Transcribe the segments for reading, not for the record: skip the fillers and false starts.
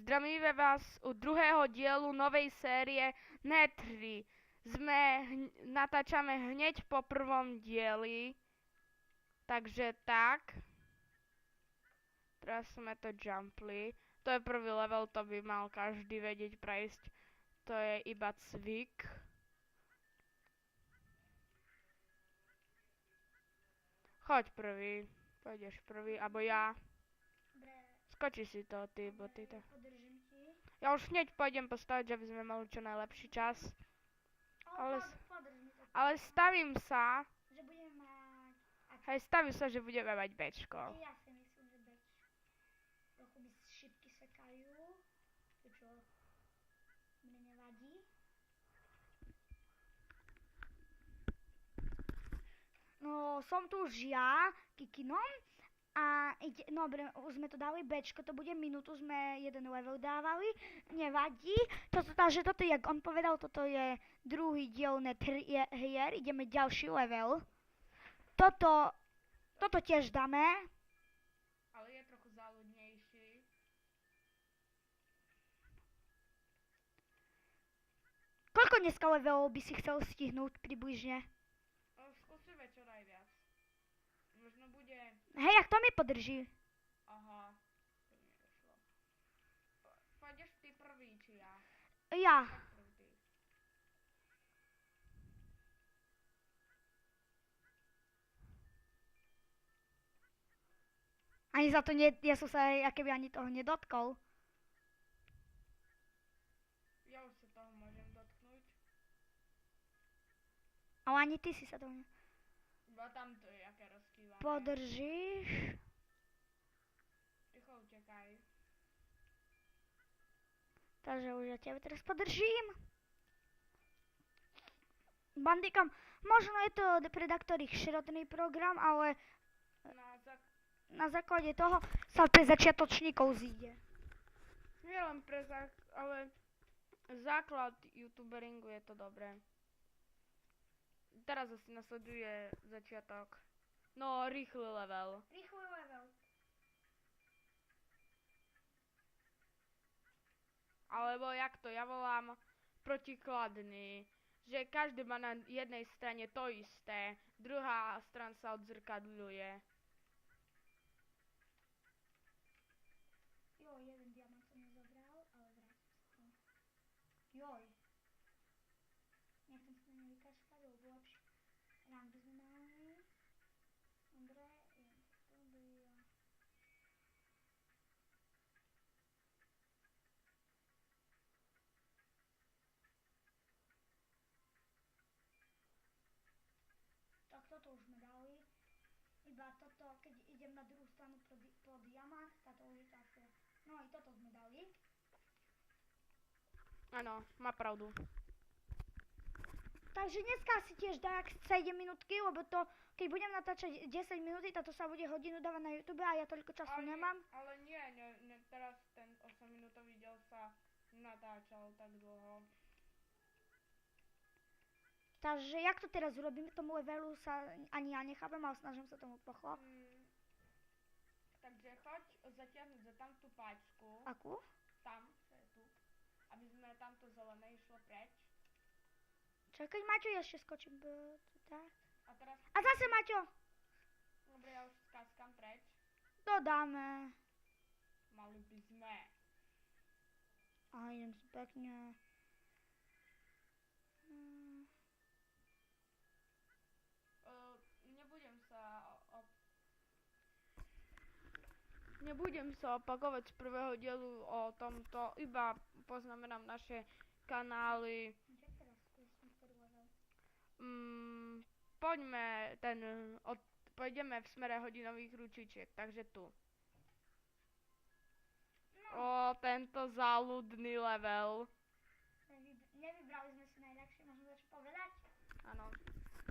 Zdravíme vás u druhého dielu novej série Netry. Natáčame hneď po prvom dieli. Takže tak. Teraz sme to jumpli. To je prvý level, to by mal každý vedieť prejsť. To je iba cvik. Choď prvý. Pôjdeš prvý, alebo ja. Skoči si to, ty, bo ty to. Ja už hneď pôjdem postaviť, aby sme mali čo najlepší čas. Ale stavím sa. Stavím sa, že budeme mať bečko. Ja si myslím, že trochu mi šipky sekajú. Čo mne nevadí. No, som tu už ja, Kikinom. A dobre, už sme to dali bečko, to bude minútu, sme jeden level dávali, nevadí. Takže toto, jak on povedal, toto je druhý diel hier, ideme ďalší level. Toto tiež dáme. Ale je trochu záľudnejší. Koľko dneska levelov by si chcel stihnúť približne? Skúsime čo najviac. Možno bude... Hej, a kto mi podrží? Aha, to mi nedošlo. Pôjdeš ty prvý, či ja? Ja. Ani za to ja som sa akéby ani toho nedotkol. Ja už sa toho môžem dotknúť. Ale ani ty si sa toho Bo tam to je aké rozkývané. podržíš. Rýchlo utekaj. Takže už ja tebe teraz podržím. Bandikam, možno je to pre ktorých širotný program, ale na základe toho sa pre začiatočníkov zíde. Nie len ale základ youtuberingu je to dobré. Teraz asi nasleduje začiatok. No, rýchly level. Rýchly level. Alebo jak to, ja volám protikladný. Že každý má na jednej strane to isté, druhá strana sa odzrkadľuje. Joj, jeden diamant som nezobral, ale vrátim sa. Joj. Nechcem sa na ne vykašľať, lebo bolo lepšie. Rang by sme mali. Dobre, idem sa studia. Tak toto už sme dali. Iba toto, keď idem na druhú stranu po diamant, táto už je ťažšie. No i toto sme dali. Áno, má pravdu. Takže dneska si tiež dá 7 minútky, lebo to, keď budem natáčať 10 minúty, táto sa bude hodinu dávať na YouTube a ja toľko času nemám. Ale nie, teraz ten 8 minútový diel sa natáčal tak dlho. Takže jak to teraz urobím, k tomu levelu sa ani ja nechápem, ale snažím sa tomu pochopiť. Takže choď zatiahnuť za tamtú páčku. Akú? Tam, čo je tu. Aby sme tamto zelené išlo preč. Čakaj, Maťo, ja ešte skočím. Tak. A zase, Maťo! Dobre, ja už skáskam preč. To dáme. Mali by sme. A idem si pekne. Nebudem sa opakovať z prvého dielu o tomto, iba poznamenám naše kanály. Pôjdeme v smere hodinových ručičiek, takže tu. No. Tento záľudný level. Nevybrali sme si najľahšie, môžem niečo povedať? Áno.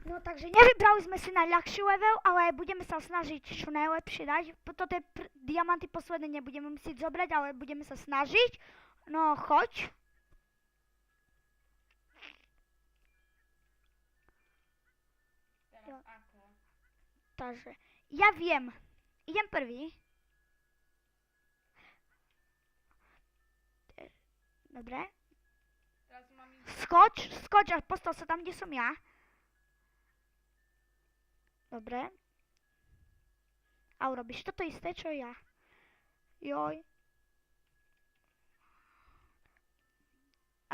No takže nevybrali sme si najľahší level, ale budeme sa snažiť čo najlepšie dať. Toto diamanty posledné nebudeme musieť zobrať, ale budeme sa snažiť. No choď. Teraz ako? Takže ja viem. Idem prvý. Dobre. Teraz mám ísť... Skoč a postav sa tam, kde som ja. Dobre. A urobíš toto isté, čo ja. Joj.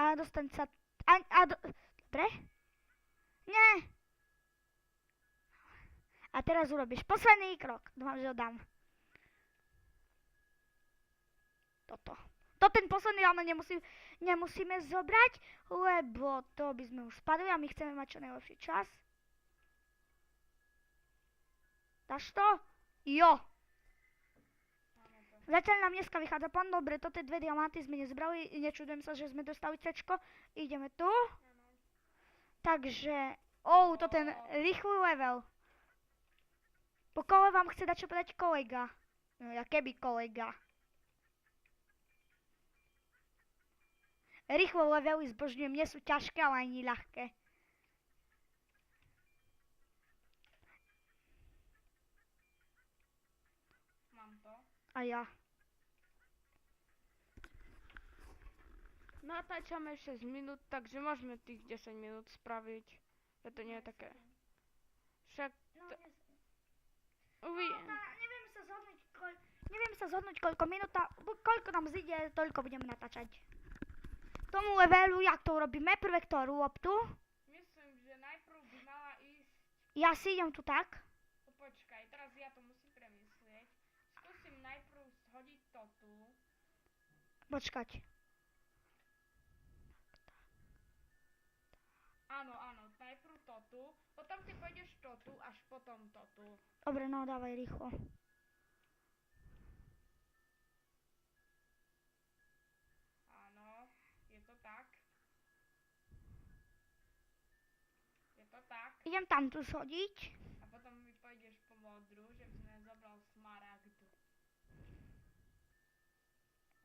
A dostaň sa... Dobre? Nie. A teraz urobíš posledný krok. Dúfam, že ho dám. Toto. To ten posledný ale nemusíme zobrať, lebo to by sme už spadli a my chceme mať čo najlepší čas. Dáš to? Jo. Zatiaľ nám dneska vychádza plán. Dobre, toto 2 diamanty sme nezbrali. Nečudujem sa, že sme dostali C-čko. Ideme tu. Takže... to ten rýchly level. Po kole vám chce dať čo povedať kolega. No ja keby kolega. Rýchlo levely zbožňujem, nie sú ťažké, ale ani ľahké. Mám to. A ja. Natáčame 6 minút, takže môžeme tých 10 minút spraviť. Že to nie je také. Však... Neviem sa zhodnúť, koľko minút, koľko nám zíde, toľko budeme natáčať. Tomu levelu, jak to urobíme, prvé ktorú loptu. Myslím, že najprv by mala ísť... Ja si idem tu tak. Počkaj, teraz ja to musím premyslieť. Skúsim najprv hodiť to tu. Počkať. Áno, najprv to tu, potom ty pôjdeš to tu, až potom to tu. Dobre, no dávaj rýchlo. Áno, je to tak. Je to tak. Idem tam tu zhodiť. A potom mi pôjdeš po modru, že by sme zobral smaragdu.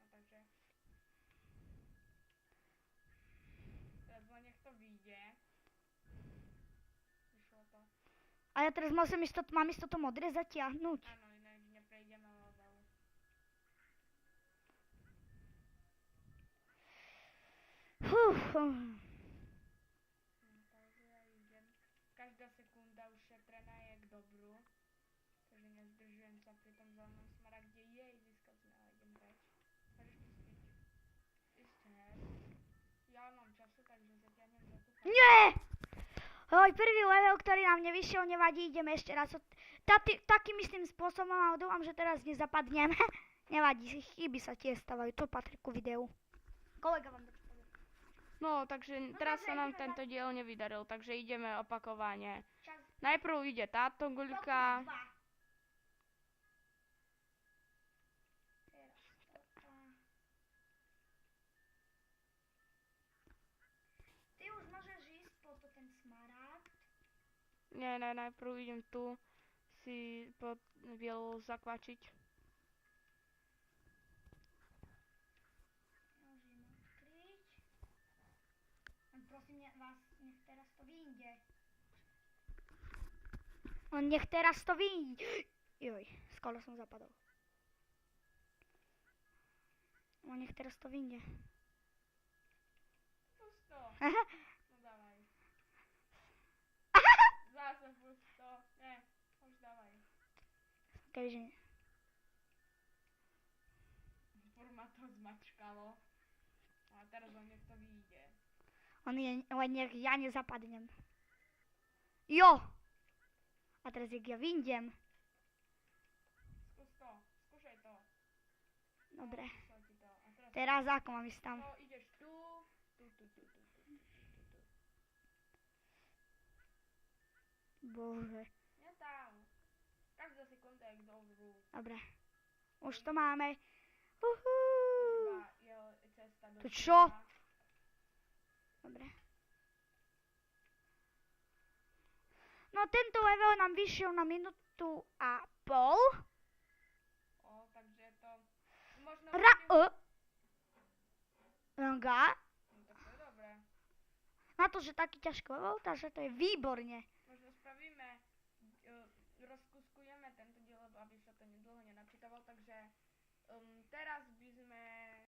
No takže... Teraz nech to vyjde. Vyšlo to. A ja teraz mám ísť toto modré zatiahnuť. Áno, inak neprejdeme level. Takže ja idem. Každá sekunda už šetrená je k dobru. Takže nezdržujem sa pri tom zelenom smaragde. Získal sme, ale idem preč. Môžeš pustiť. Ešte. Ja mám času, takže zatiahnem za tú kartu. Nie! Prvý level, ktorý nám nevyšiel, nevadí, ideme ešte raz. Takým istým spôsobom a dúfam, že teraz nezapadneme. Nevadí, chyby sa tiež stávajú, to patrí ku videu. Kolega vám to povie. No, takže teraz sa nám tento diel nevydaril, takže ideme opakovane. Najprv ide táto guľka. Ty už môžeš ísť po ten smaragd. Nie, najprv idem tu si pod bielu zakvačiť. Môžem odkryť. Prosím vás, nech teraz to vyjde. Nech teraz to vyjde. Joj, skoro som zapadol. Nech teraz to vyjde. Pusto. No dávaj. Zase pusto. Nie, už dávaj. Keďže... Furt ma to zmačkalo. A teraz nech to vyjde. Len nech ja nezapadnem. Jo! A teraz jak ja vyjdem. Skús to. Skúšaj to. Dobre. No, ti to. A teraz Teraz ako mám ísť tam? to ideš tu. Bože. Nie tam. Každá sekunda je k dobru. Dobre. Už to máme. Iba je cesta do To čo? cieľa. Dobre. No tento level nám vyšiel na minútu a pol. Takže to... Možno... Ranga. No tak to je dobré. Na to, že taký ťažký level, takže to je výborne. Možno spravíme... rozkuskujeme tento diel, aby sa to nedlho nenačítavalo, takže... teraz